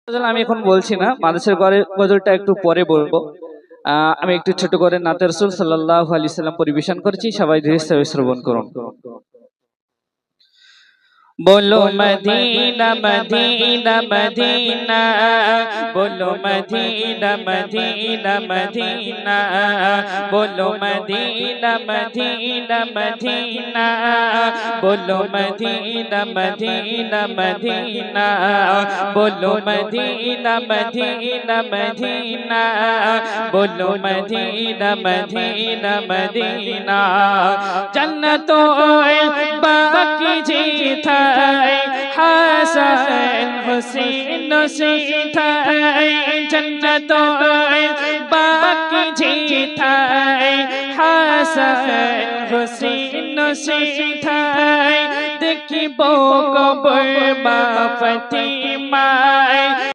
আমি এখন বলছি না, মানুষের ঘরে গজলটা একটু পরে বলবো। আমি একটু ছোট করে নাতে রাসূল সাল্লাল্লাহু আলাইহি সাল্লাম পরিবেশন করেছি, সবাই ধীরে স্থিরে শ্রবণ করুন। बोलो मदीना मदीना मदीना, बोलो मदीना मदीना मदीना, बोलो मदीना मदीना मदीना, बोलो मदीना मदीना मदीना, बोलो मदीना मदीना मदीना, बोलो मदीना मदीना मदीना। जन्नतों बाकी जीता হাসান হুসেন নসিথায় জন্নতোं বাকি জিতায় হাসান হুসেন নসিথায় দেখিব কবর মা ফাতিমায়।